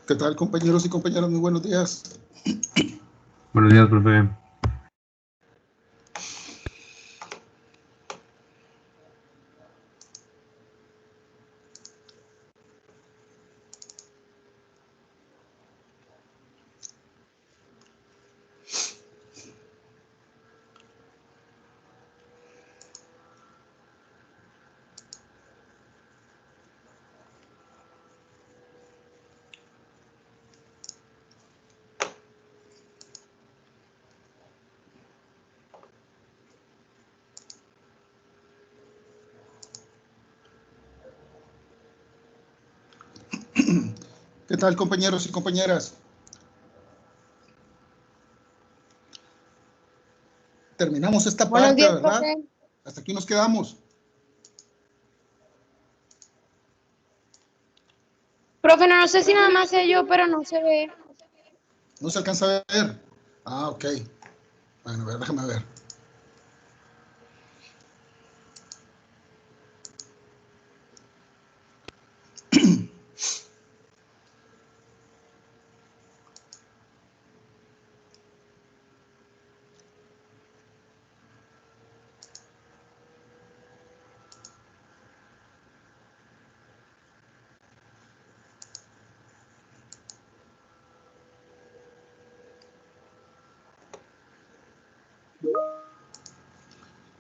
¿Qué tal, compañeros y compañeras? Muy buenos días. Buenos días, profe. ¿Qué tal, compañeros y compañeras? Terminamos esta Buenos parte, días, ¿verdad? profe. Hasta aquí nos quedamos. Profe, no sé si nada más sé yo, pero no se ve. ¿No se alcanza a ver? Ah, ok. Bueno, a ver, déjame ver.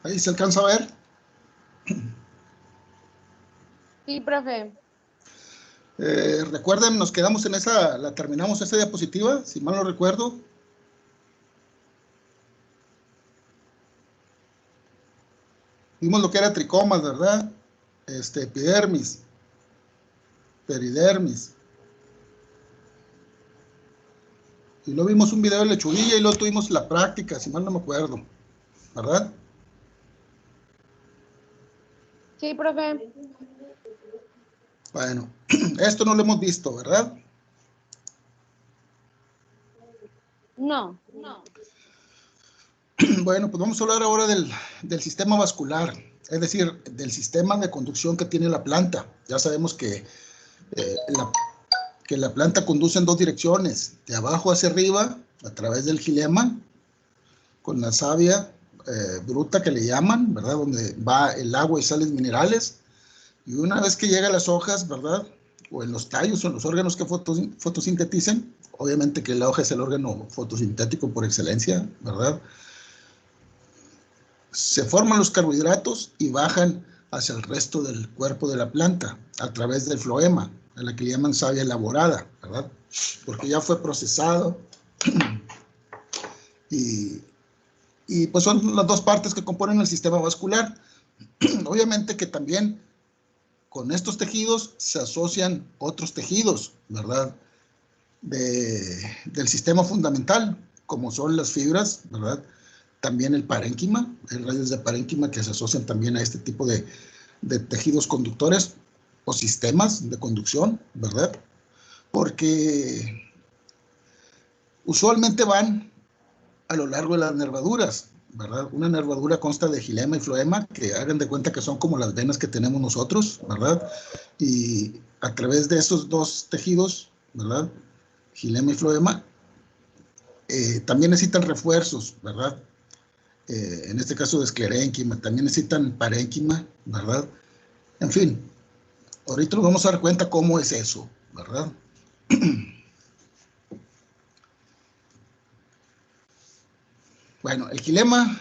Ahí se alcanza a ver. Sí, profe. Recuerden, nos quedamos en la terminamos esa diapositiva, si mal no recuerdo. Vimos lo que era tricomas, ¿verdad? Epidermis, peridermis. Y luego vimos un video de lechuguilla y luego tuvimos la práctica, si mal no me acuerdo, ¿verdad? Sí, profe. Bueno, esto no lo hemos visto, ¿verdad? No. Bueno, pues vamos a hablar ahora del sistema vascular, es decir, del sistema de conducción que tiene la planta. Ya sabemos que la planta conduce en dos direcciones, de abajo hacia arriba, a través del xilema, con la savia bruta que le llaman, ¿verdad? Donde va el agua y sales minerales. Y una vez que llega a las hojas, ¿verdad? O en los tallos o en los órganos que fotosinteticen, obviamente que la hoja es el órgano fotosintético por excelencia, ¿verdad? Se forman los carbohidratos y bajan hacia el resto del cuerpo de la planta a través del floema, a la que le llaman savia elaborada, ¿verdad? Porque ya fue procesado y pues son las dos partes que componen el sistema vascular. Obviamente que también con estos tejidos se asocian otros tejidos, ¿verdad? Del sistema fundamental, como son las fibras, ¿verdad? También el parénquima, hay rayos de parénquima que se asocian también a este tipo de tejidos conductores o sistemas de conducción, ¿verdad? Porque usualmente van a lo largo de las nervaduras, ¿verdad? Una nervadura consta de xilema y floema, que hagan de cuenta que son como las venas que tenemos nosotros, ¿verdad? Y a través de esos dos tejidos, ¿verdad? Xilema y floema, también necesitan refuerzos, ¿verdad? En este caso de esclerénquima, también necesitan parénquima, ¿verdad? En fin, ahorita nos vamos a dar cuenta cómo es eso, ¿verdad? Bueno, el xilema,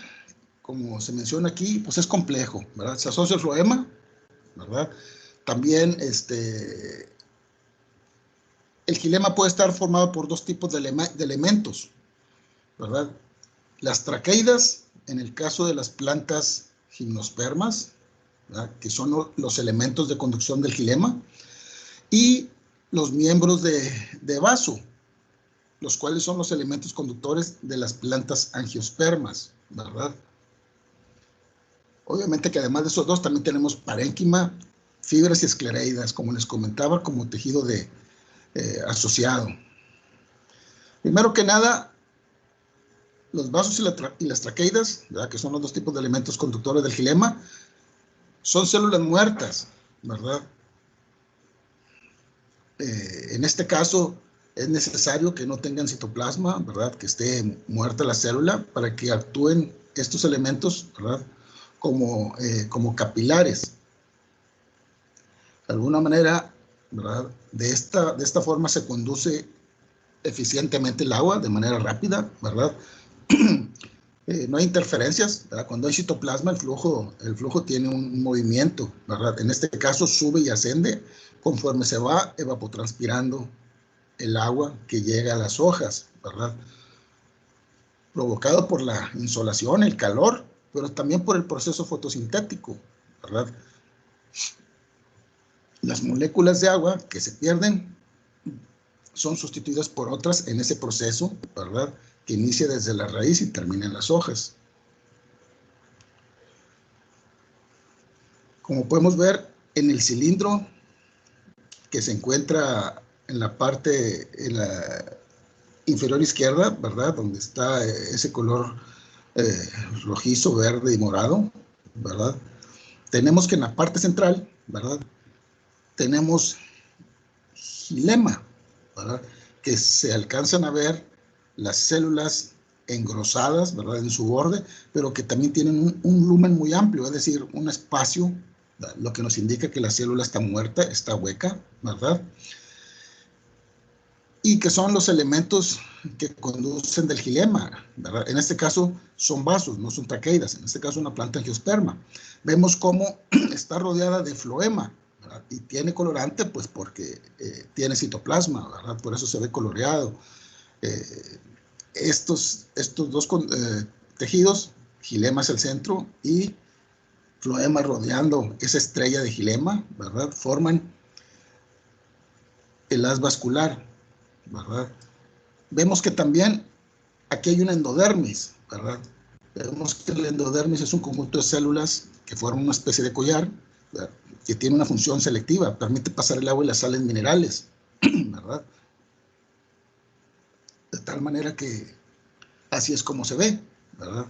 como se menciona aquí, pues es complejo, ¿verdad? Se asocia al floema, ¿verdad? También el xilema puede estar formado por dos tipos de elementos, ¿verdad? Las traqueidas, en el caso de las plantas gimnospermas, ¿verdad? Que son los elementos de conducción del xilema, y los miembros de vaso, los cuales son los elementos conductores de las plantas angiospermas, ¿verdad? Obviamente que además de esos dos también tenemos parénquima, fibras y esclereidas, como les comentaba, como tejido asociado. Primero que nada, los vasos y las traqueidas, ¿verdad? Que son los dos tipos de elementos conductores del xilema, son células muertas, ¿verdad? En este caso, es necesario que no tengan citoplasma, ¿verdad? Que esté muerta la célula para que actúen estos elementos, ¿verdad? Como capilares. De alguna manera, ¿verdad? De esta forma se conduce eficientemente el agua de manera rápida, ¿verdad? No hay interferencias, ¿verdad? Cuando hay citoplasma, el flujo tiene un movimiento, ¿verdad? En este caso sube y ascende conforme se va evapotranspirando el agua que llega a las hojas, ¿verdad? Provocado por la insolación, el calor, pero también por el proceso fotosintético, ¿verdad? Las moléculas de agua que se pierden son sustituidas por otras en ese proceso, ¿verdad? Que inicia desde la raíz y termina en las hojas. Como podemos ver en el cilindro que se encuentra en la parte inferior izquierda, ¿verdad? Donde está ese color rojizo, verde y morado, ¿verdad? Tenemos que en la parte central, ¿verdad? Tenemos xilema, ¿verdad? Que se alcanzan a ver las células engrosadas, ¿verdad? En su borde, pero que también tienen un lumen muy amplio, es decir, un espacio, ¿verdad? Lo que nos indica que la célula está muerta, está hueca, ¿verdad? Y que son los elementos que conducen del xilema, ¿verdad? En este caso son vasos, no son traqueidas, en este caso una planta angiosperma. Vemos cómo está rodeada de floema, ¿verdad? Y tiene colorante, pues porque tiene citoplasma, ¿verdad? Por eso se ve coloreado. Estos dos tejidos, xilema es el centro y floema rodeando esa estrella de xilema, ¿verdad? Forman el haz vascular, ¿verdad? Vemos que también aquí hay una endodermis, ¿verdad? Vemos que el endodermis es un conjunto de células que forman una especie de collar, ¿verdad? Que tiene una función selectiva, permite pasar el agua y las sales minerales, ¿verdad? De tal manera que así es como se ve, ¿verdad?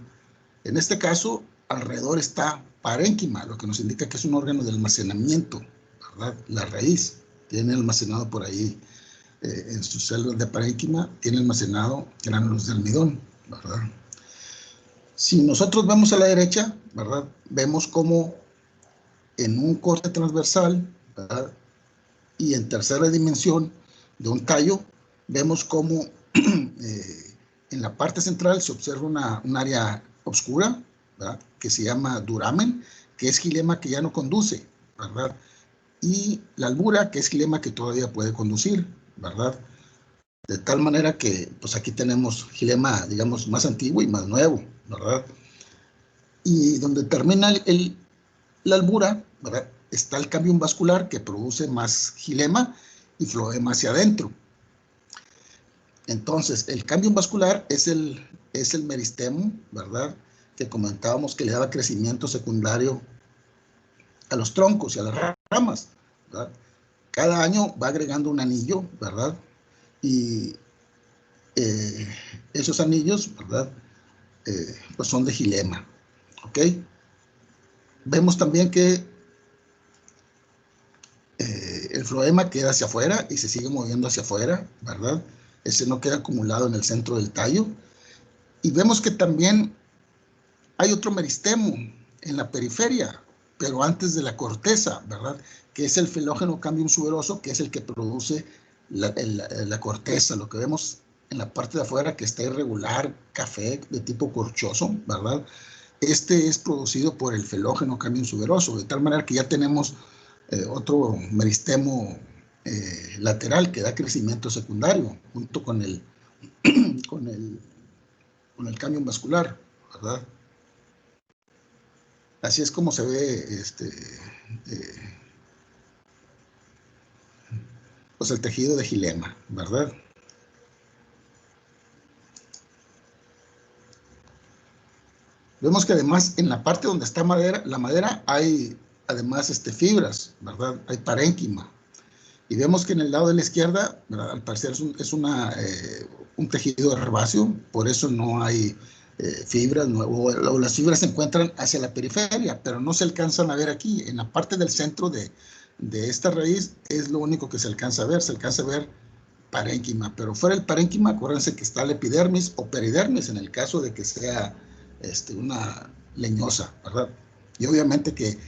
En este caso, alrededor está parénquima, lo que nos indica que es un órgano de almacenamiento, ¿verdad? La raíz tiene almacenado por ahí, en sus células de parénquima, tiene almacenado gránulos de almidón, ¿verdad? Si nosotros vemos a la derecha, ¿verdad? Vemos como en un corte transversal, ¿verdad? Y en tercera dimensión de un tallo, vemos como en la parte central se observa un área oscura, ¿verdad? Que se llama duramen, que es xilema que ya no conduce, ¿verdad? Y la albura, que es xilema que todavía puede conducir, ¿verdad? De tal manera que, pues aquí tenemos xilema, digamos, más antiguo y más nuevo, ¿verdad? Y donde termina la albura, ¿verdad? Está el cambio vascular que produce más xilema y floema hacia adentro. Entonces, el cambio vascular es el meristemo, ¿verdad? Que comentábamos que le daba crecimiento secundario a los troncos y a las ramas, ¿verdad? Cada año va agregando un anillo, ¿verdad? Y esos anillos, ¿verdad? Pues son de xilema, ¿ok? Vemos también que el floema queda hacia afuera y se sigue moviendo hacia afuera, ¿verdad? Ese no queda acumulado en el centro del tallo. Y vemos que también hay otro meristemo en la periferia, pero antes de la corteza, ¿verdad? Que es el filógeno cambium suberoso, que es el que produce la corteza, lo que vemos en la parte de afuera que está irregular, café, de tipo corchoso, ¿verdad? Este es producido por el filógeno cambium suberoso, de tal manera que ya tenemos otro meristemo lateral que da crecimiento secundario, junto con el cambium vascular, ¿verdad? Así es como se ve pues el tejido de xilema, ¿verdad? Vemos que además en la parte donde está la madera hay además fibras, ¿verdad? Hay parénquima. Y vemos que en el lado de la izquierda, ¿verdad? Al parecer es un tejido herbáceo, por eso no hay fibras, o las fibras se encuentran hacia la periferia, pero no se alcanzan a ver aquí. En la parte del centro de esta raíz es lo único que se alcanza a ver parénquima, pero fuera el parénquima, acuérdense que está la epidermis o peridermis en el caso de que sea una leñosa, ¿verdad? Y obviamente que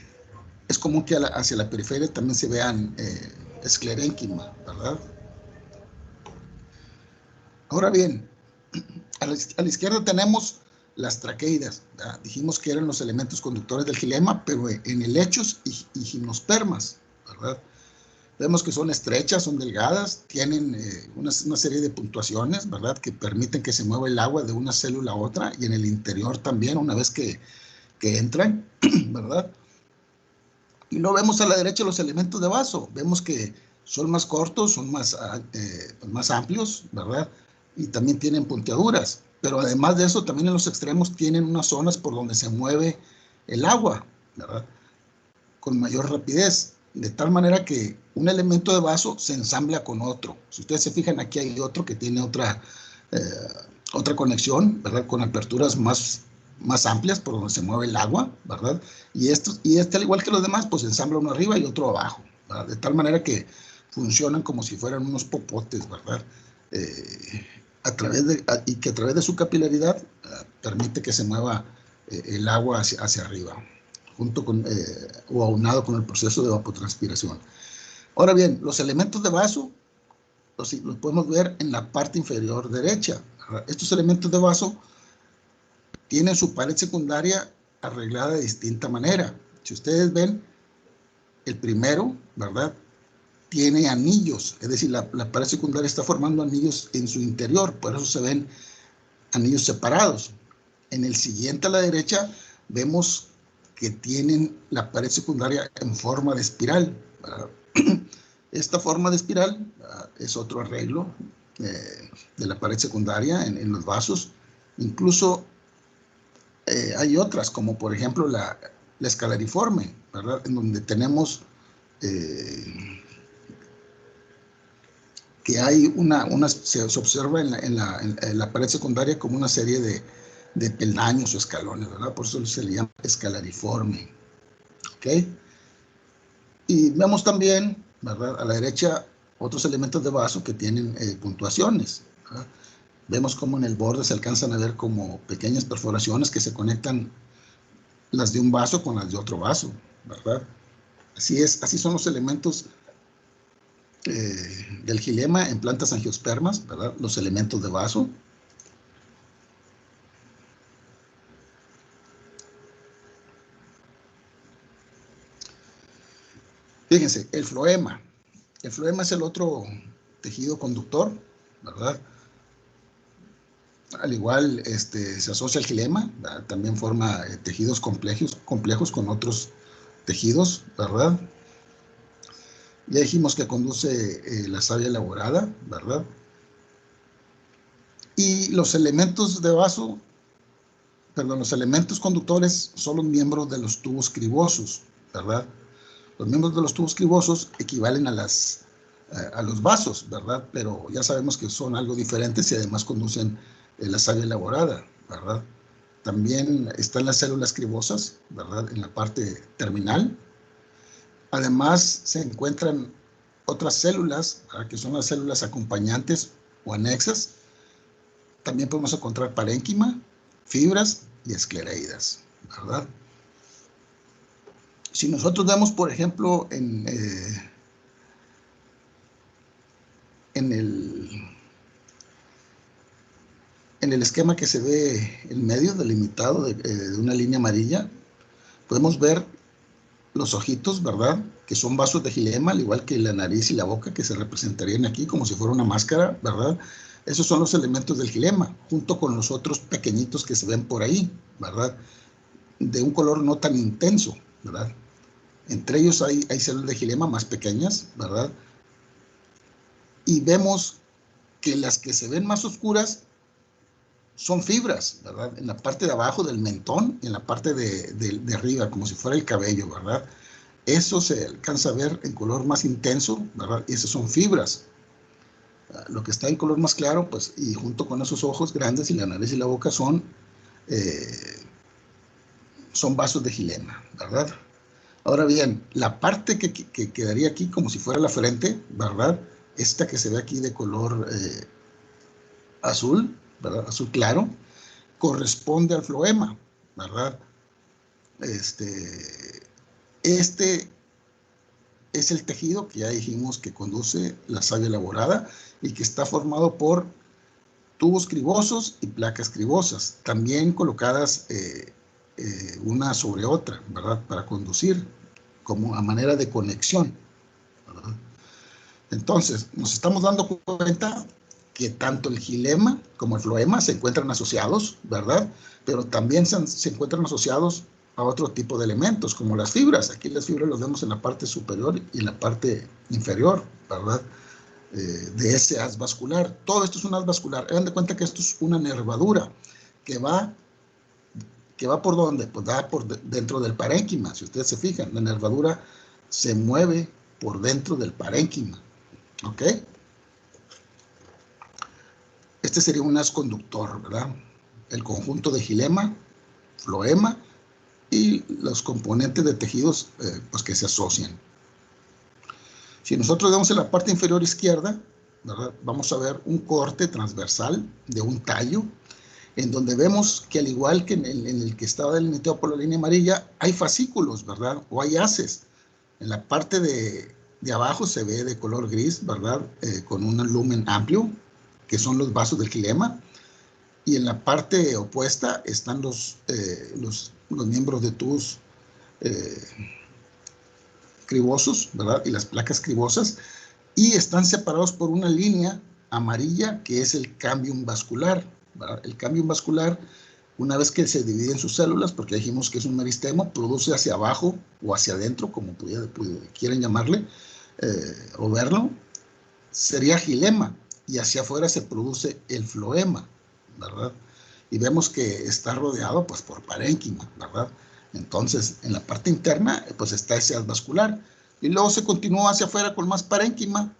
es común que hacia la periferia también se vean esclerénquima, ¿verdad? Ahora bien, a la izquierda tenemos las traqueidas, ¿verdad? Dijimos que eran los elementos conductores del xilema, pero en helechos y gimnospermas, ¿verdad? Vemos que son estrechas, son delgadas, tienen una serie de puntuaciones, ¿verdad? Que permiten que se mueva el agua de una célula a otra, y en el interior también, una vez que entran, ¿verdad? Y luego vemos a la derecha los elementos de vaso. Vemos que son más cortos, son más amplios, ¿verdad? Y también tienen punteaduras. Pero además de eso, también en los extremos tienen unas zonas por donde se mueve el agua, ¿verdad? Con mayor rapidez. De tal manera que un elemento de vaso se ensambla con otro. Si ustedes se fijan, aquí hay otro que tiene otra conexión, ¿verdad? Con aperturas más amplias por donde se mueve el agua, ¿verdad? Y este, al igual que los demás, pues ensambla uno arriba y otro abajo, ¿verdad? De tal manera que funcionan como si fueran unos popotes, ¿verdad? Y que a través de su capilaridad permite que se mueva el agua hacia arriba, junto con o aunado con el proceso de evapotranspiración. Ahora bien, los elementos de vaso los podemos ver en la parte inferior derecha. Estos elementos de vaso tienen su pared secundaria arreglada de distinta manera. Si ustedes ven, el primero, ¿verdad?, tiene anillos, es decir, la pared secundaria está formando anillos en su interior, por eso se ven anillos separados. En el siguiente a la derecha vemos que tienen la pared secundaria en forma de espiral. Esta forma de espiral es otro arreglo de la pared secundaria en los vasos. Incluso hay otras, como por ejemplo la escalariforme, ¿verdad?, en donde tenemos que hay se observa en la pared secundaria como una serie de peldaños o escalones, ¿verdad? Por eso se le llama escalariforme. ¿Ok? Y vemos también, ¿verdad?, a la derecha otros elementos de vaso que tienen puntuaciones, ¿verdad? Vemos como en el borde se alcanzan a ver como pequeñas perforaciones que se conectan las de un vaso con las de otro vaso, ¿verdad? Así son los elementos del xilema en plantas angiospermas, ¿verdad? Los elementos de vaso. Fíjense, el floema. El floema es el otro tejido conductor, ¿verdad? Al igual se asocia al xilema, ¿verdad? También forma tejidos complejos con otros tejidos, ¿verdad? Ya dijimos que conduce la savia elaborada, ¿verdad? Y los elementos de vaso, perdón, los elementos conductores son los miembros de los tubos cribosos, ¿verdad? Los miembros de los tubos cribosos equivalen a los vasos, ¿verdad? Pero ya sabemos que son algo diferentes y además conducen la savia elaborada, ¿verdad? También están las células cribosas, ¿verdad?, en la parte terminal. Además, se encuentran otras células, ¿verdad?, que son las células acompañantes o anexas. También podemos encontrar parénquima, fibras y esclereidas, ¿verdad? Si nosotros vemos, por ejemplo, en el esquema que se ve en medio, delimitado de una línea amarilla, podemos ver los ojitos, ¿verdad?, que son vasos de xilema, al igual que la nariz y la boca, que se representarían aquí como si fuera una máscara, ¿verdad? Esos son los elementos del xilema, junto con los otros pequeñitos que se ven por ahí, ¿verdad?, de un color no tan intenso, ¿verdad? Entre ellos hay células de xilema más pequeñas, ¿verdad? Y vemos que las que se ven más oscuras son fibras, ¿verdad?, en la parte de abajo del mentón y en la parte de arriba, como si fuera el cabello, ¿verdad? Eso se alcanza a ver en color más intenso, ¿verdad? Y esas son fibras. Lo que está en color más claro, pues, y junto con esos ojos grandes y la nariz y la boca son vasos de xilema, ¿verdad? Ahora bien, la parte que quedaría aquí como si fuera la frente, ¿verdad?, esta que se ve aquí de color azul, ¿verdad? Azul claro, corresponde al floema, ¿verdad? Este es el tejido que ya dijimos que conduce la savia elaborada y que está formado por tubos cribosos y placas cribosas, también colocadas una sobre otra, ¿verdad? Para conducir, como a manera de conexión, ¿verdad? Entonces, nos estamos dando cuenta que tanto el xilema como el floema se encuentran asociados, ¿verdad? Pero también se encuentran asociados a otro tipo de elementos, como las fibras. Aquí las fibras las vemos en la parte superior y en la parte inferior, ¿verdad? De ese haz vascular. Todo esto es un haz vascular. Hagan de cuenta que esto es una nervadura que va ¿por dónde? Pues va por dentro del parénquima. Si ustedes se fijan, la nervadura se mueve por dentro del parénquima. ¿Ok? Este sería un haz conductor, ¿verdad? El conjunto de xilema, floema y los componentes de tejidos pues que se asocian. Si nosotros vemos en la parte inferior izquierda, ¿verdad? Vamos a ver un corte transversal de un tallo, en donde vemos que al igual que en el que estaba delimitado por la línea amarilla, hay fascículos, ¿verdad? O hay haces. En la parte de abajo se ve de color gris, ¿verdad? Con un lumen amplio, que son los vasos del xilema. Y en la parte opuesta están los miembros de tubos cribosos, ¿verdad? Y las placas cribosas. Y están separados por una línea amarilla que es el cambium vascular, ¿verdad? El cambium vascular, una vez que se divide en sus células, porque dijimos que es un meristemo, produce hacia abajo o hacia adentro, como quieran llamarle, o verlo, sería xilema, y hacia afuera se produce el floema, ¿verdad? Y vemos que está rodeado pues por parénquima, ¿verdad? Entonces, en la parte interna, pues está ese haz vascular, y luego se continúa hacia afuera con más parénquima,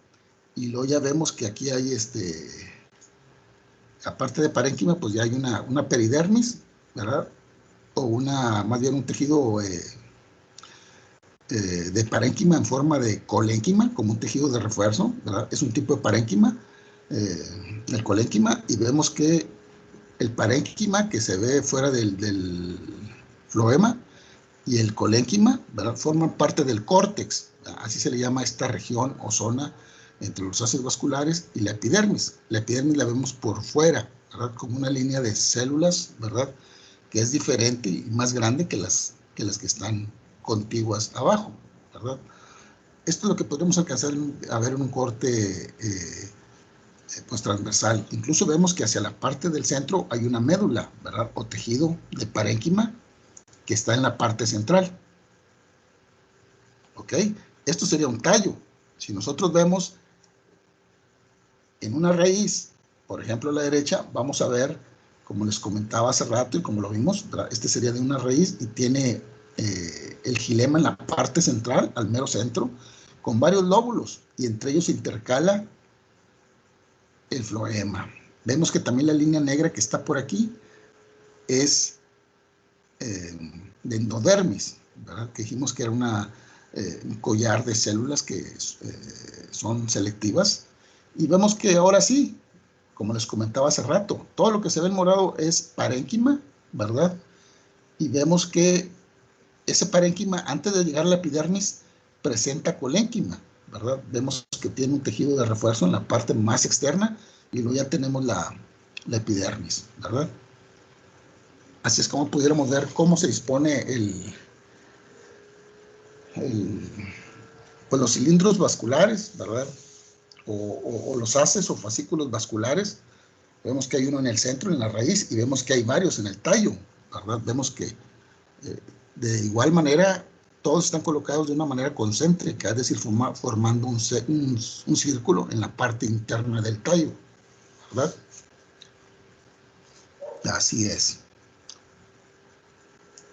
y luego ya vemos que aquí hay aparte de parénquima, pues ya hay una peridermis, ¿verdad? O más bien un tejido de parénquima en forma de colénquima, como un tejido de refuerzo, ¿verdad? Es un tipo de parénquima, el colénquima, y vemos que el parénquima que se ve fuera del floema y el colénquima, ¿verdad? Forman parte del córtex, ¿verdad? Así se le llama esta región o zona entre los haces vasculares y la epidermis. La epidermis la vemos por fuera, ¿verdad? Como una línea de células, ¿verdad? Que es diferente y más grande que las que están contiguas abajo, ¿verdad? Esto es lo que podemos alcanzar a ver en un corte pues transversal. Incluso vemos que hacia la parte del centro hay una médula, ¿verdad? O tejido de parénquima que está en la parte central. ¿Ok? Esto sería un tallo. Si nosotros vemos en una raíz, por ejemplo a la derecha, vamos a ver, como les comentaba hace rato y como lo vimos, ¿verdad? Este sería de una raíz y tiene el xilema en la parte central, al mero centro, con varios lóbulos, y entre ellos se intercala el floema. Vemos que también la línea negra que está por aquí es de endodermis, ¿verdad? Que dijimos que era un collar de células que son selectivas. Y vemos que ahora sí, como les comentaba hace rato, todo lo que se ve en morado es parénquima, ¿verdad? Y vemos que ese parénquima, antes de llegar a la epidermis, presenta colénquima, ¿verdad? Vemos que tiene un tejido de refuerzo en la parte más externa y luego ya tenemos la epidermis, ¿verdad? Así es como pudiéramos ver cómo se dispone pues los cilindros vasculares, ¿verdad? O los haces o fascículos vasculares. Vemos que hay uno en el centro, en la raíz, y vemos que hay varios en el tallo, ¿verdad? Vemos que de igual manera todos están colocados de una manera concéntrica, es decir, formando un círculo en la parte interna del tallo, ¿verdad? Así es.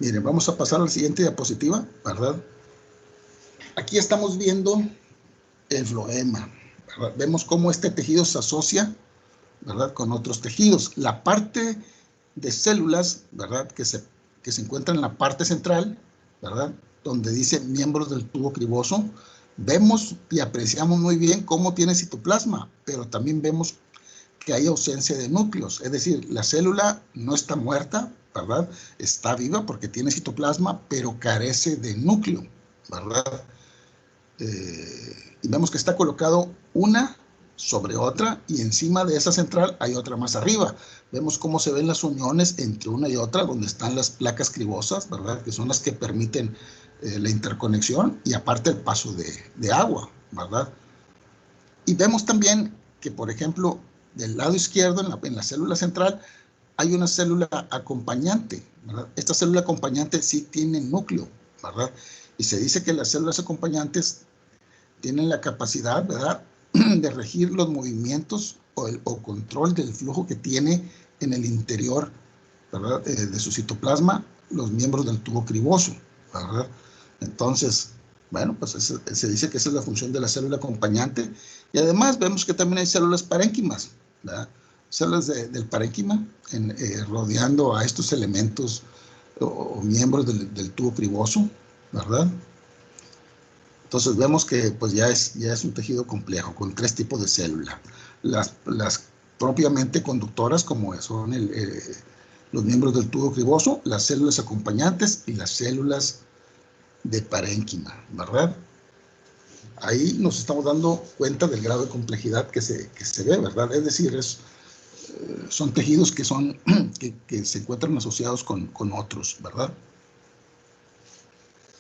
Miren, vamos a pasar a la siguiente diapositiva, ¿verdad? Aquí estamos viendo el floema, ¿verdad? Vemos cómo este tejido se asocia, ¿verdad?, con otros tejidos. La parte de células, ¿verdad?, que se encuentra en la parte central, ¿verdad?, donde dice miembros del tubo criboso, Vemos y apreciamos muy bien cómo tiene citoplasma, pero también vemos que hay ausencia de núcleos, es decir, la célula no está muerta, ¿verdad? Está viva porque tiene citoplasma, pero carece de núcleo, ¿verdad? Y vemos que está colocado una sobre otra y encima de esa central hay otra más arriba. Vemos cómo se ven las uniones entre una y otra, donde están las placas cribosas, ¿verdad? Que son las que permiten la interconexión y aparte el paso de agua, ¿verdad? Y vemos también que, por ejemplo, del lado izquierdo, en la célula central, hay una célula acompañante, ¿verdad? Esta célula acompañante sí tiene núcleo, ¿verdad? Y se dice que las células acompañantes tienen la capacidad, ¿verdad?, de regir los movimientos o control del flujo que tiene en el interior, ¿verdad?, de su citoplasma, los miembros del tubo criboso, ¿verdad? Entonces, bueno, pues se dice que esa es la función de la célula acompañante. Y además vemos que también hay células parénquimas, ¿verdad? Células del parénquima rodeando a estos elementos o miembros del tubo criboso, ¿verdad? Entonces vemos que pues ya es un tejido complejo con 3 tipos de células. Las propiamente conductoras, como son los miembros del tubo criboso, las células acompañantes y las células de parénquima, ¿verdad? Ahí nos estamos dando cuenta del grado de complejidad que se ve, ¿verdad? Es decir, son tejidos que se encuentran asociados con otros, ¿verdad?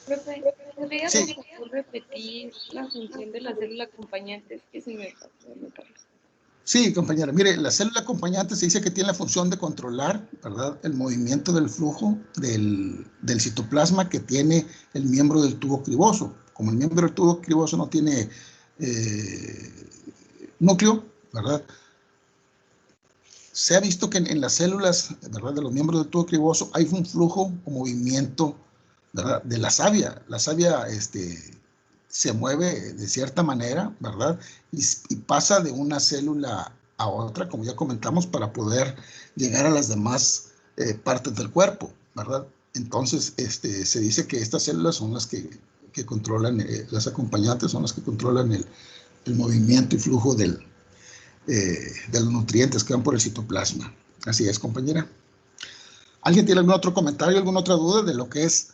Profe, ¿podría Sí, por favor repetir la función de la célula acompañante? Es que se me pasó anotarlo. sí, compañera. Mire, la célula acompañante se dice que tiene la función de controlar, ¿verdad?, el movimiento del flujo del citoplasma que tiene el miembro del tubo criboso. Como el miembro del tubo criboso no tiene núcleo, ¿verdad?, se ha visto que en las células, ¿verdad?, de los miembros del tubo criboso hay un flujo o movimiento, ¿verdad?, de la savia. La savia se mueve de cierta manera, ¿verdad? Y pasa de una célula a otra, como ya comentamos, para poder llegar a las demás partes del cuerpo, ¿verdad? Entonces, se dice que estas células son las que controlan, las acompañantes son las que controlan el movimiento y flujo de los nutrientes que van por el citoplasma. Así es, compañera. ¿Alguien tiene algún otro comentario, alguna otra duda de lo que es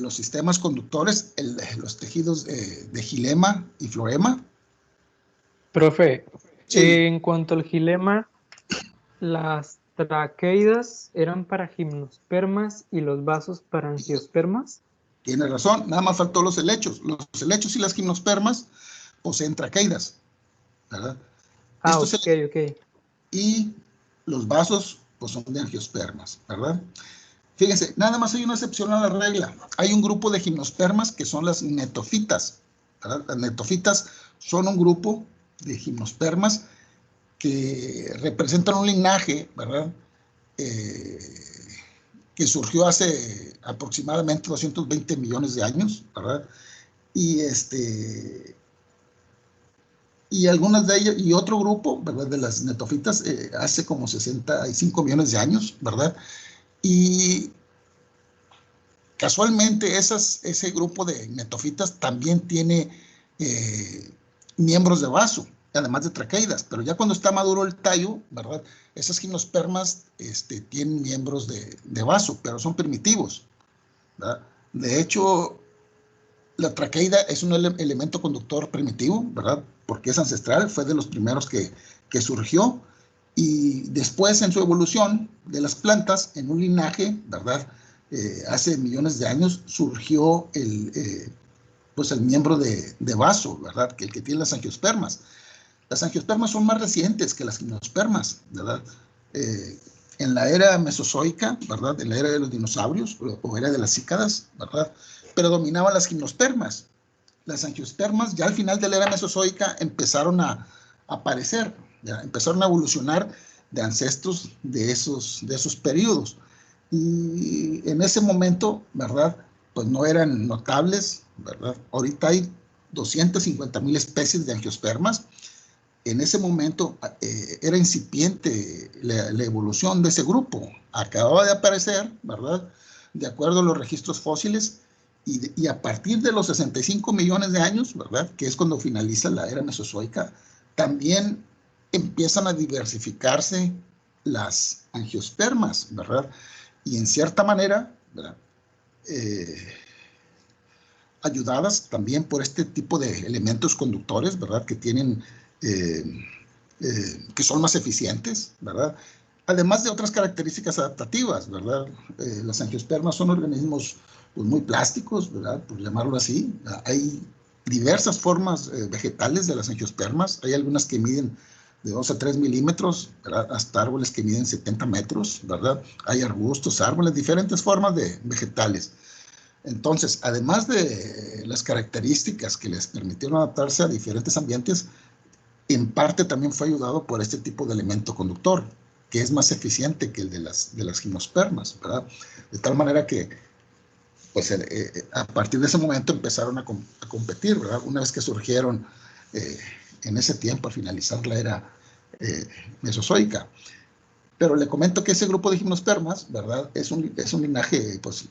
los sistemas conductores, los tejidos de xilema y floema? Profe, Sí, en cuanto al gilema, las traqueidas eran para gimnospermas y los vasos para angiospermas. tiene razón, nada más faltó los helechos. Los helechos y las gimnospermas poseen traqueidas, ¿verdad? Ah, Estos ok, ok. y los vasos pues son de angiospermas, ¿verdad? Fíjense, nada más hay una excepción a la regla. Hay un grupo de gimnospermas que son las netofitas, ¿verdad? Las netofitas son un grupo de gimnospermas que representan un linaje, ¿verdad?, que surgió hace aproximadamente 220 millones de años, ¿verdad? Y y algunas de ellas, y otro grupo, ¿verdad?, de las netofitas hace como 65 millones de años, ¿verdad? Y casualmente ese grupo de netofitas también tiene miembros de vaso, además de traqueidas, pero ya cuando está maduro el tallo, ¿verdad?, esas gimnospermas tienen miembros de vaso, pero son primitivos, ¿verdad? De hecho, la traqueida es un elemento conductor primitivo, ¿verdad?, porque es ancestral, fue de los primeros que surgió, y después en su evolución de las plantas, en un linaje, ¿verdad?, hace millones de años surgió pues el miembro de vaso, ¿verdad?, el que tiene las angiospermas. Las angiospermas son más recientes que las gimnospermas, ¿verdad? En la era mesozoica, ¿verdad?, en la era de los dinosaurios o era de las cícadas, ¿verdad?, predominaban las gimnospermas. Las angiospermas ya al final de la era mesozoica empezaron a aparecer, ¿ya? Empezaron a evolucionar de ancestros de esos periodos. Y en ese momento, ¿verdad?, pues no eran notables, ¿verdad? Ahorita hay 250,000 especies de angiospermas. En ese momento era incipiente la evolución de ese grupo. Acababa de aparecer, ¿verdad?, de acuerdo a los registros fósiles, Y a partir de los 65 millones de años, ¿verdad?, que es cuando finaliza la era mesozoica, también empiezan a diversificarse las angiospermas, ¿verdad? Y en cierta manera, ¿verdad?, ayudadas también por este tipo de elementos conductores, ¿verdad?, que tienen, que son más eficientes, ¿verdad? Además de otras características adaptativas, ¿verdad? Las angiospermas son organismos pues, muy plásticos, ¿verdad?, por llamarlo así. Hay diversas formas vegetales de las angiospermas. Hay algunas que miden de 2 a 3 milímetros, ¿verdad?, hasta árboles que miden 70 metros, ¿verdad? Hay arbustos, árboles, diferentes formas de vegetales. Entonces, además de las características que les permitieron adaptarse a diferentes ambientes, en parte también fue ayudado por este tipo de elemento conductor, que es más eficiente que el de las gimnospermas, ¿verdad? De tal manera que, pues, a partir de ese momento empezaron a competir, ¿verdad? Una vez que surgieron en ese tiempo, al finalizar la era mesozoica. Pero le comento que ese grupo de gimnospermas, ¿verdad?, es un linaje, pues,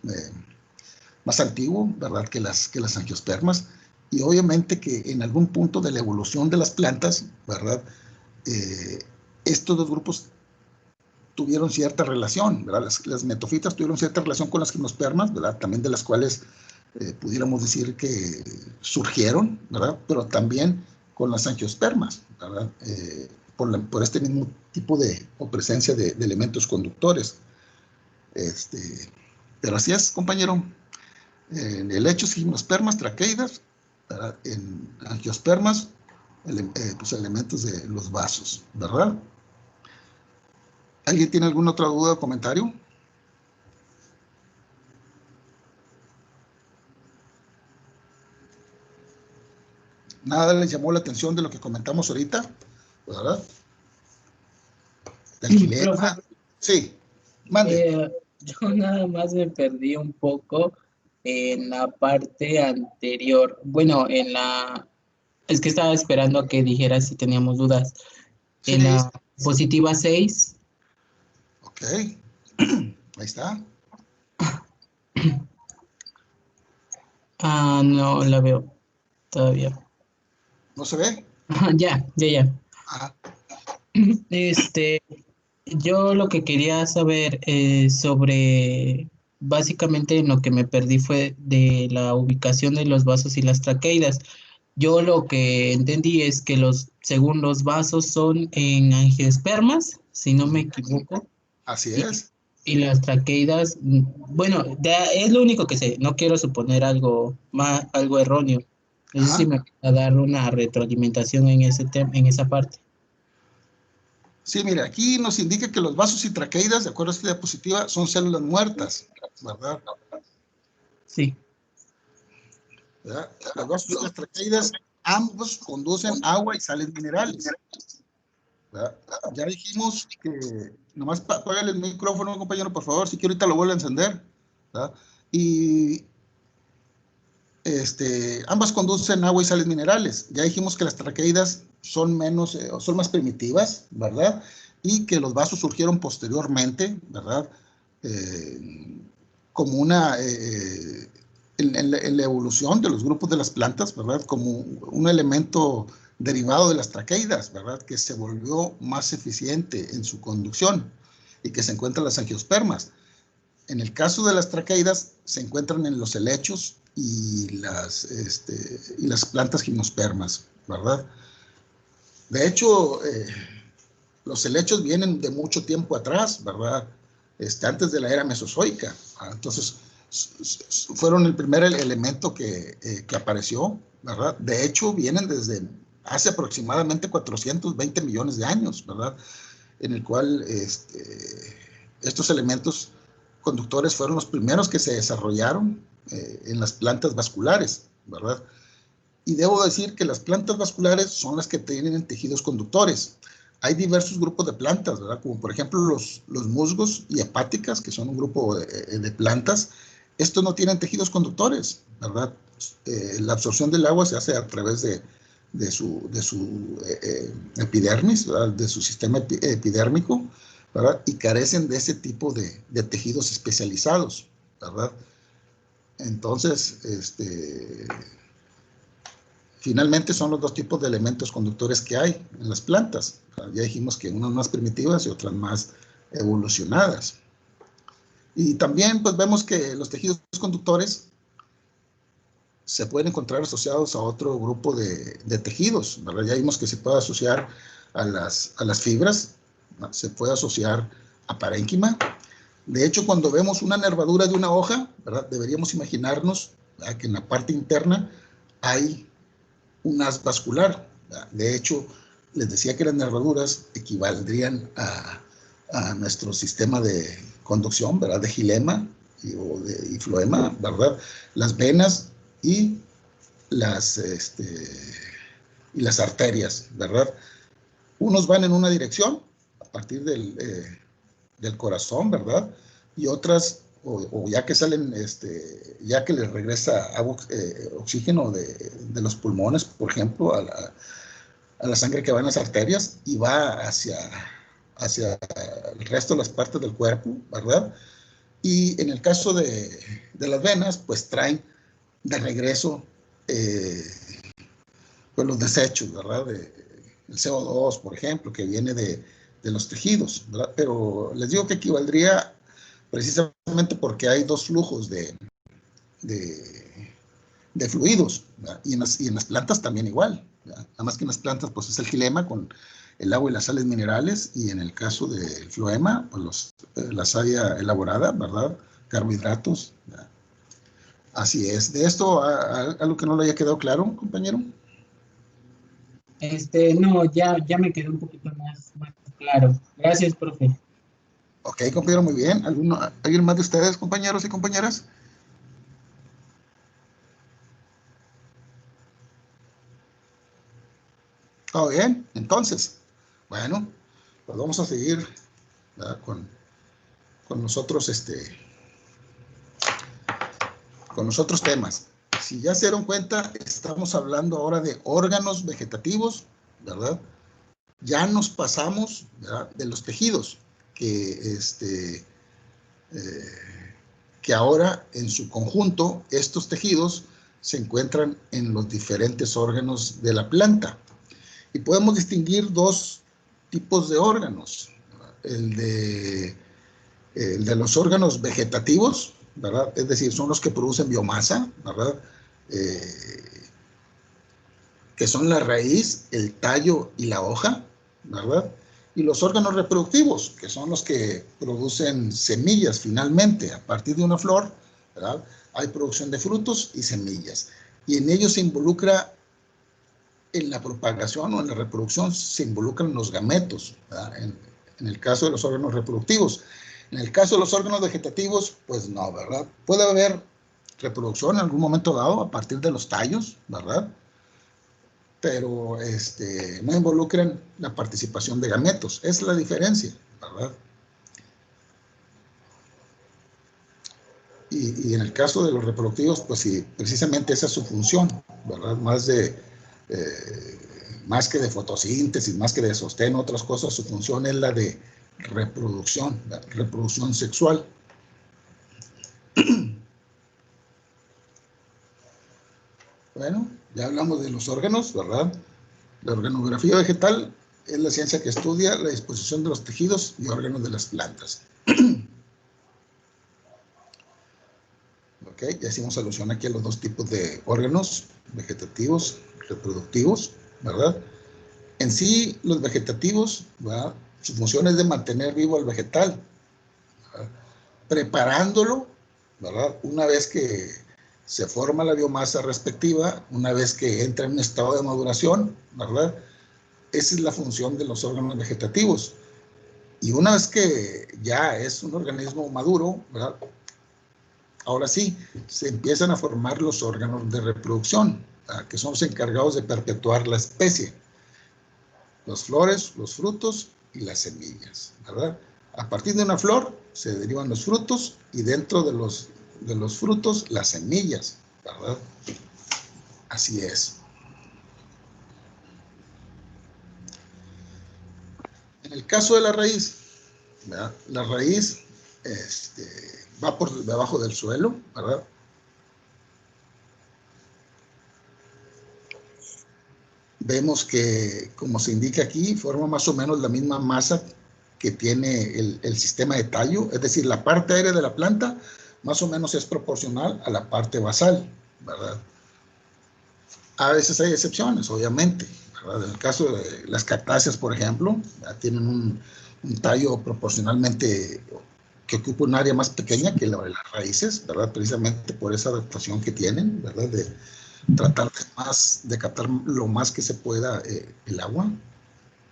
más antiguo, ¿verdad?, que las angiospermas, y obviamente que en algún punto de la evolución de las plantas, ¿verdad?, estos dos grupos tuvieron cierta relación, ¿verdad? Las metofitas tuvieron cierta relación con las gimnospermas, ¿verdad?, también de las cuales pudiéramos decir que surgieron, ¿verdad?, pero también con las angiospermas, ¿verdad?, por este mismo tipo de o presencia de elementos conductores. Pero así es, compañero. En helechos, gimnospermas, traqueidas, ¿verdad?, en angiospermas, pues elementos de los vasos, ¿verdad? ¿Alguien tiene alguna otra duda o comentario? Nada les llamó la atención de lo que comentamos ahorita, ¿verdad? Del Profe, gilema. Sí, mande. yo nada más me perdí un poco en la parte anterior. Bueno, es que estaba esperando a que dijeras si teníamos dudas. En Sí, la positiva 6. ok. Ahí está. No la veo todavía. ¿No se ve? Ya. Ajá. Yo lo que quería saber sobre, básicamente en lo que me perdí fue de la ubicación de los vasos y las traqueidas. Yo lo que entendí es que según los vasos son en angiospermas, si no me equivoco, Así y, es. y las traqueidas, bueno, es lo único que sé, no quiero suponer algo erróneo. No sé si Ajá. me va a dar una retroalimentación en en esa parte. Sí, mira, aquí nos indica que los vasos y traqueidas, de acuerdo a esta diapositiva, son células muertas, ¿verdad? Sí. ¿Verdad? Los vasos y las traqueidas, ambos conducen agua y sales minerales, ¿verdad? Ya dijimos que, nomás apágale el micrófono, compañero, por favor, si quiero ahorita lo vuelvo a encender, ¿verdad? Y ambas conducen agua y sales minerales. Ya dijimos que las traqueidas son son más primitivas, ¿verdad? Y que los vasos surgieron posteriormente, ¿verdad? Como en la evolución de los grupos de las plantas, ¿verdad? Como un elemento derivado de las traqueidas, ¿verdad? Que se volvió más eficiente en su conducción y que se encuentran las angiospermas. En el caso de las traqueidas, se encuentran en los helechos y las plantas gimnospermas, ¿verdad? De hecho, los helechos vienen de mucho tiempo atrás, ¿verdad? Antes de la era mesozoica. Entonces, fueron el primer elemento que apareció, ¿verdad? De hecho, vienen desde hace aproximadamente 420 millones de años, ¿verdad? En el cual estos elementos conductores fueron los primeros que se desarrollaron en las plantas vasculares, ¿verdad? Y debo decir que las plantas vasculares son las que tienen tejidos conductores. Hay diversos grupos de plantas, ¿verdad? Como por ejemplo los musgos y hepáticas, que son un grupo de plantas. Estos no tienen tejidos conductores, ¿verdad? La absorción del agua se hace a través de su epidermis, ¿verdad? De su sistema epidérmico, ¿verdad? Y carecen de ese tipo de tejidos especializados, ¿verdad? Entonces, finalmente son los dos tipos de elementos conductores que hay en las plantas. Ya dijimos que unas más primitivas y otras más evolucionadas. Y también pues vemos que los tejidos conductores se pueden encontrar asociados a otro grupo de tejidos, ¿verdad? Ya vimos que se puede asociar a las fibras, ¿no? Se puede asociar a parénquima. De hecho, cuando vemos una nervadura de una hoja, ¿verdad? Deberíamos imaginarnos, ¿verdad?, que en la parte interna hay un haz vascular, ¿verdad? De hecho, les decía que las nervaduras equivaldrían a nuestro sistema de conducción, ¿verdad?, de xilema y floema, ¿verdad? Las venas y las arterias, ¿verdad? Unos van en una dirección a partir del corazón, ¿verdad? Y otras, o ya que salen, ya que les regresa agua, oxígeno de los pulmones, por ejemplo, a la sangre que va en las arterias y va hacia el resto de las partes del cuerpo, ¿verdad? Y en el caso de las venas, pues traen de regreso pues los desechos, ¿verdad? El CO2, por ejemplo, que viene de los tejidos, ¿verdad? Pero les digo que equivaldría precisamente porque hay dos flujos de fluidos, ¿verdad? Y en las plantas también igual, ¿verdad? Nada más que en las plantas pues es el xilema con el agua y las sales minerales, y en el caso del floema, pues la savia elaborada, ¿verdad? Carbohidratos, ¿verdad? Así es. ¿De esto algo que no le haya quedado claro, compañero? No, ya me quedó un poquito más claro. Gracias, profe. Ok, compañero, muy bien. ¿Alguien más de ustedes, compañeros y compañeras? Todo bien. Entonces, bueno, pues vamos a seguir, ¿verdad?, con nosotros, con los otros temas. Si ya se dieron cuenta, estamos hablando ahora de órganos vegetativos, ¿verdad? Ya nos pasamos, ¿verdad?, de los tejidos, que ahora en su conjunto estos tejidos se encuentran en los diferentes órganos de la planta. Y podemos distinguir dos tipos de órganos. El de los órganos vegetativos, ¿verdad? Es decir, son los que producen biomasa, ¿verdad? Que son la raíz, el tallo y la hoja, ¿verdad? Y los órganos reproductivos, que son los que producen semillas finalmente. A partir de una flor, ¿verdad?, hay producción de frutos y semillas. Y en ellos se involucra, en la propagación o en la reproducción, se involucran los gametos, ¿verdad? En el caso de los órganos reproductivos. En el caso de los órganos vegetativos, pues no, ¿verdad? Puede haber reproducción en algún momento dado a partir de los tallos, ¿verdad? Pero no involucran la participación de gametos. Esa es la diferencia, ¿verdad? Y en el caso de los reproductivos, pues sí, precisamente esa es su función, ¿verdad? Más que de fotosíntesis, más que de sostén, otras cosas, su función es la de reproducción, la reproducción sexual. Bueno, ya hablamos de los órganos, ¿verdad? La organografía vegetal es la ciencia que estudia la disposición de los tejidos y órganos de las plantas. Ok, ya hicimos alusión aquí a los dos tipos de órganos, vegetativos, reproductivos, ¿verdad? En sí, los vegetativos, ¿verdad?, su función es de mantener vivo al vegetal, ¿verdad?, preparándolo, ¿verdad?, una vez que se forma la biomasa respectiva, una vez que entra en un estado de maduración, ¿verdad? Esa es la función de los órganos vegetativos. Y una vez que ya es un organismo maduro, ¿verdad?, ahora sí, se empiezan a formar los órganos de reproducción, ¿verdad?, que son los encargados de perpetuar la especie. Las flores, los frutos y las semillas, ¿verdad? A partir de una flor se derivan los frutos y dentro de los frutos las semillas, ¿verdad? Así es. En el caso de la raíz, ¿verdad?, la raíz va por debajo del suelo, ¿verdad? vemos que, como se indica aquí, forma más o menos la misma masa que tiene el sistema de tallo, es decir, la parte aérea de la planta más o menos es proporcional a la parte basal, ¿verdad? A veces hay excepciones, obviamente, ¿verdad? En el caso de las cactáceas, por ejemplo, tienen un tallo proporcionalmente que ocupa un área más pequeña que la de las raíces, ¿verdad? Precisamente por esa adaptación que tienen, ¿verdad? De tratar de captar lo más que se pueda el agua,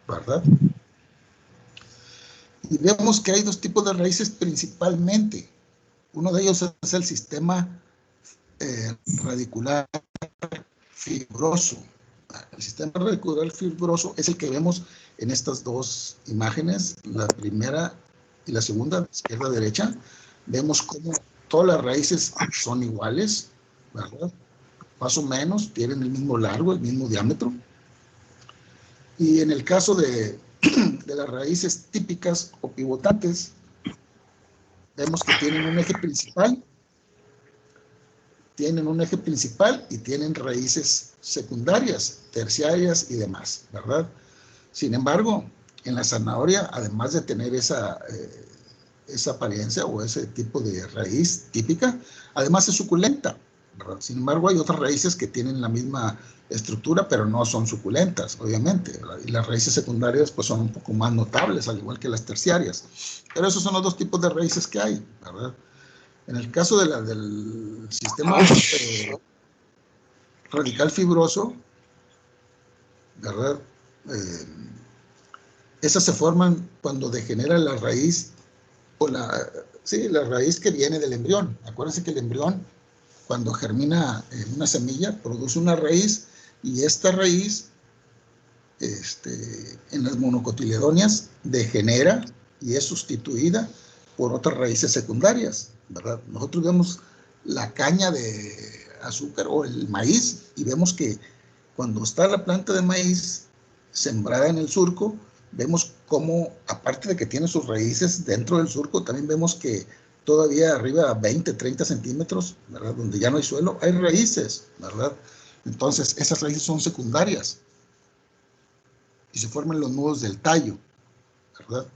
¿verdad? Y vemos que hay dos tipos de raíces principalmente. Uno de ellos es el sistema radicular fibroso. El sistema radicular fibroso es el que vemos en estas dos imágenes, la primera y la segunda, izquierda a derecha. Vemos cómo todas las raíces son iguales, ¿verdad? Más o menos, tienen el mismo largo, el mismo diámetro. Y en el caso de las raíces típicas o pivotantes, vemos que tienen un eje principal y tienen raíces secundarias, terciarias y demás, ¿verdad? Sin embargo, en la zanahoria, además de tener esa apariencia o ese tipo de raíz típica, además es suculenta, ¿verdad? Sin embargo, hay otras raíces que tienen la misma estructura, pero no son suculentas, obviamente, ¿verdad? Y las raíces secundarias pues son un poco más notables, al igual que las terciarias. Pero esos son los dos tipos de raíces que hay, ¿verdad? En el caso del sistema radical fibroso, ¿verdad? Esas se forman cuando degenera la raíz, o la raíz que viene del embrión. Acuérdense que el embrión, cuando germina en una semilla, produce una raíz, y esta raíz, en las monocotiledonias, degenera y es sustituida por otras raíces secundarias, ¿verdad? Nosotros vemos la caña de azúcar o el maíz y vemos que cuando está la planta de maíz sembrada en el surco, vemos cómo, aparte de que tiene sus raíces dentro del surco, también vemos que todavía arriba a 20, 30 centímetros, ¿verdad? Donde ya no hay suelo, hay raíces, ¿verdad? Entonces, esas raíces son secundarias y se forman los nudos del tallo, ¿verdad?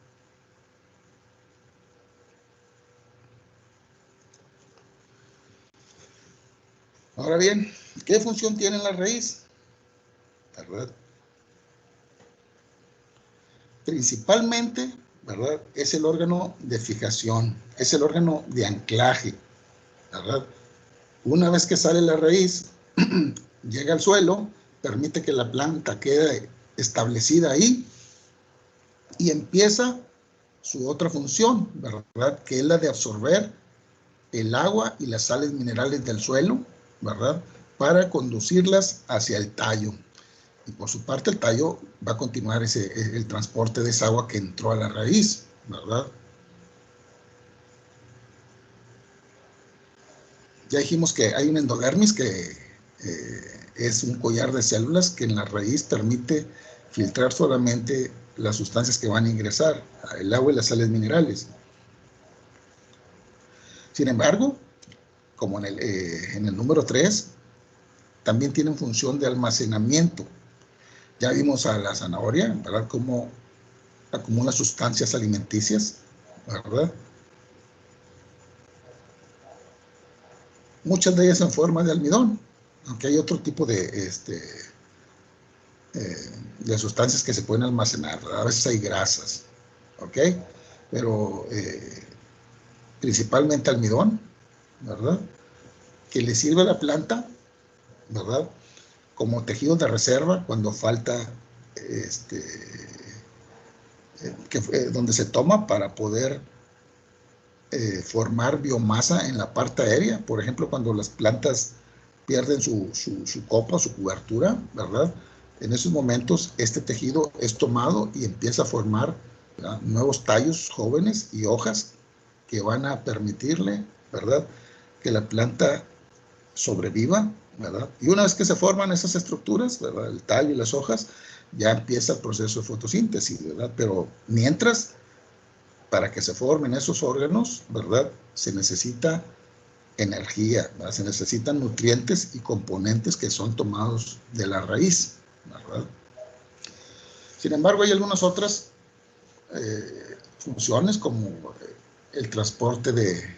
Ahora bien, ¿qué función tiene la raíz? ¿Verdad? Principalmente, ¿verdad? Es el órgano de fijación, es el órgano de anclaje, ¿verdad? Una vez que sale la raíz, llega al suelo, permite que la planta quede establecida ahí y empieza su otra función, ¿verdad? Que es la de absorber el agua y las sales minerales del suelo, ¿verdad? Para conducirlas hacia el tallo. Y por su parte el tallo va a continuar el transporte de esa agua que entró a la raíz, ¿verdad? Ya dijimos que hay un endodermis que es un collar de células que en la raíz permite filtrar solamente las sustancias que van a ingresar, el agua y las sales minerales. Sin embargo, como en el número 3, también tienen función de almacenamiento. Ya vimos a la zanahoria, ¿verdad? Cómo acumula sustancias alimenticias, ¿verdad? Muchas de ellas en forma de almidón, aunque hay otro tipo de sustancias que se pueden almacenar, ¿verdad? A veces hay grasas, ¿ok? Pero principalmente almidón, ¿verdad? Que le sirve a la planta, ¿verdad? Como tejido de reserva cuando falta, donde se toma para poder formar biomasa en la parte aérea. Por ejemplo, cuando las plantas pierden su copa, su cobertura, ¿verdad? En esos momentos este tejido es tomado y empieza a formar, ¿verdad?, nuevos tallos jóvenes y hojas que van a permitirle, ¿verdad?, que la planta sobreviva, ¿verdad? Y una vez que se forman esas estructuras, ¿verdad?, el tallo y las hojas, ya empieza el proceso de fotosíntesis, ¿verdad? Pero mientras, para que se formen esos órganos, ¿verdad?, se necesita energía, ¿verdad? Se necesitan nutrientes y componentes que son tomados de la raíz, ¿verdad? Sin embargo, hay algunas otras funciones como el transporte de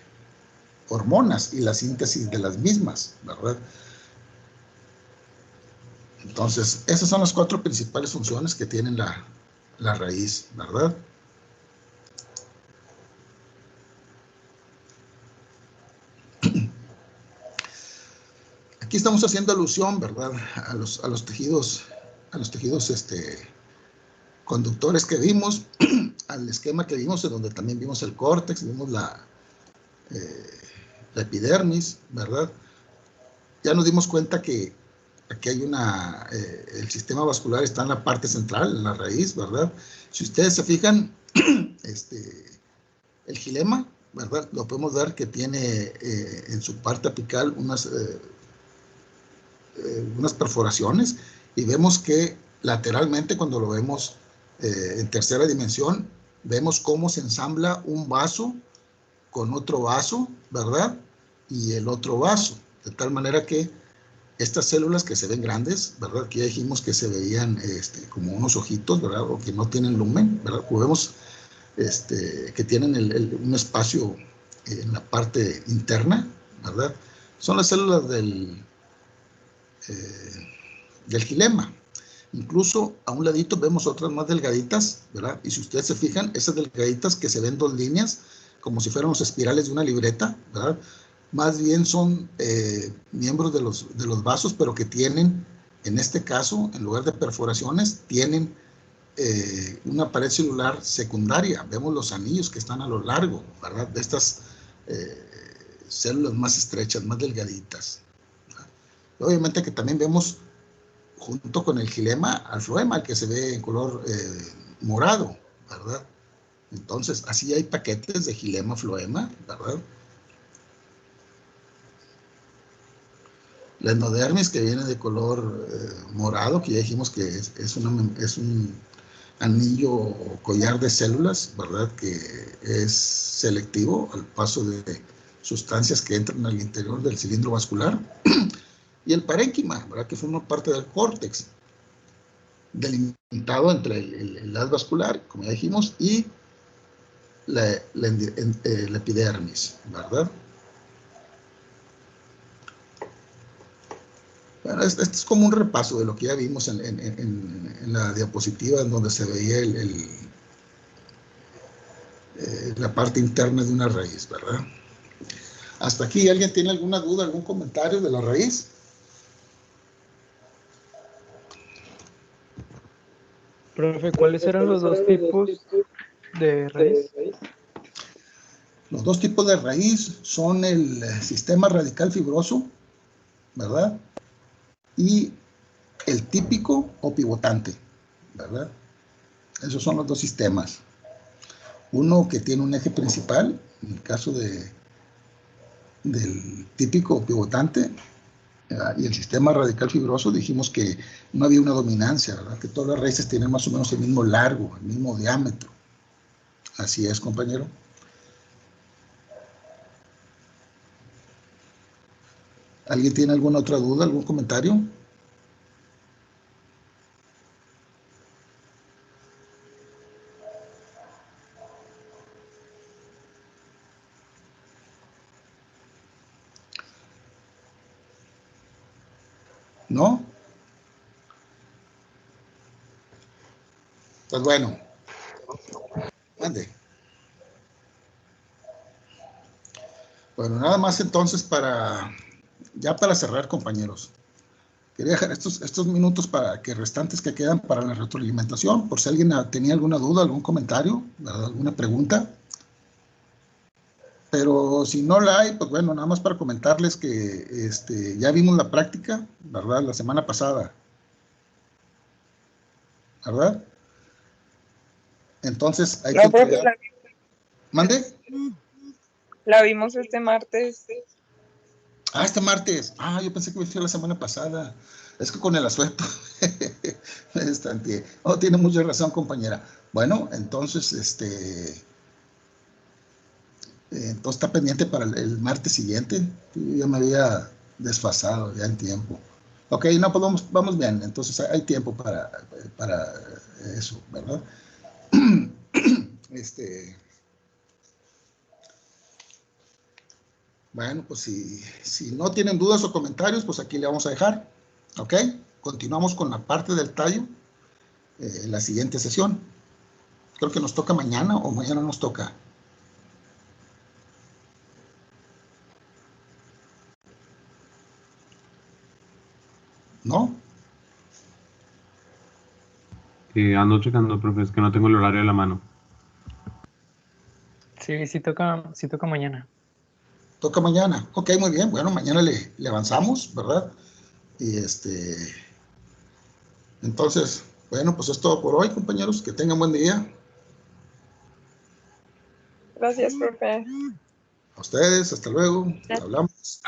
hormonas y la síntesis de las mismas, ¿verdad? Entonces, esas son las 4 principales funciones que tienen la raíz, ¿verdad? Aquí estamos haciendo alusión, ¿verdad? A los tejidos conductores que vimos, al esquema que vimos, en donde también vimos el córtex, vimos la epidermis, ¿verdad? Ya nos dimos cuenta que aquí hay el sistema vascular está en la parte central, en la raíz, ¿verdad? Si ustedes se fijan, el gilema, ¿verdad? Lo podemos ver que tiene en su parte apical unas perforaciones, y vemos que lateralmente, cuando lo vemos en tercera dimensión, vemos cómo se ensambla un vaso con otro vaso, ¿verdad? Y el otro vaso, de tal manera que estas células que se ven grandes, ¿verdad? Que ya dijimos que se veían como unos ojitos, ¿verdad? O que no tienen lumen, ¿verdad? O vemos que tienen un espacio en la parte interna, ¿verdad? Son las células del gilema. Incluso a un ladito vemos otras más delgaditas, ¿verdad? Y si ustedes se fijan, esas delgaditas que se ven 2 líneas, como si fueran los espirales de una libreta, ¿verdad? Más bien son miembros de los vasos, pero que tienen, en este caso, en lugar de perforaciones, tienen una pared celular secundaria. Vemos los anillos que están a lo largo, ¿verdad? De estas células más estrechas, más delgaditas. Obviamente que también vemos, junto con el gilema, al floema, el que se ve en color morado, ¿verdad? Entonces, así hay paquetes de gilema, floema, ¿verdad? La endodermis, que viene de color morado, que ya dijimos que es un anillo o collar de células, ¿verdad? Que es selectivo al paso de sustancias que entran al interior del cilindro vascular. Y el parénquima, ¿verdad? Que forma parte del córtex, delimitado entre el haz vascular, como ya dijimos, y la epidermis, ¿verdad? Bueno, este es como un repaso de lo que ya vimos en la diapositiva, en donde se veía la parte interna de una raíz, ¿verdad? Hasta aquí, ¿alguien tiene alguna duda, algún comentario de la raíz? Profe, ¿cuáles eran los 2 tipos de raíz? Los 2 tipos de raíz son el sistema radical fibroso, ¿verdad? Y el típico o pivotante, ¿verdad? Esos son los 2 sistemas. Uno que tiene un eje principal, en el caso del típico o pivotante, ¿verdad? Y el sistema radical fibroso, dijimos que no había una dominancia, ¿verdad? Que todas las raíces tienen más o menos el mismo largo, el mismo diámetro. Así es, compañero. ¿Alguien tiene alguna otra duda, algún comentario? ¿No? Pues bueno. Mande. Bueno, nada más entonces ya para cerrar, compañeros. Quería dejar estos minutos restantes que quedan para la retroalimentación, por si alguien tenía alguna duda, algún comentario, ¿verdad? Alguna pregunta. Pero si no la hay, pues bueno, nada más para comentarles que ya vimos la práctica, ¿verdad? La semana pasada, ¿verdad? Entonces hay No, que... profe, ¿Mande? la vimos este martes. Ah, este martes. Ah, yo pensé que fue la semana pasada. Es que con el asueto me estanteé. Oh, tiene mucha razón, compañera. Bueno, entonces, entonces está pendiente para el martes siguiente. Yo ya me había desfasado ya en tiempo. Ok, no, pues vamos bien. Entonces hay tiempo para eso, ¿verdad? Bueno, pues si no tienen dudas o comentarios, pues aquí le vamos a dejar. Ok, continuamos con la parte del tallo la siguiente sesión. Creo que nos toca mañana o mañana nos toca. ¿No? Ando checando, profe, es que no tengo el horario de la mano. Sí, sí toca mañana. Toca mañana. Ok, muy bien. Bueno, mañana le avanzamos, ¿verdad? Y entonces, bueno, pues es todo por hoy, compañeros. Que tengan buen día. Gracias, profe. A ustedes, hasta luego. Gracias. Hablamos.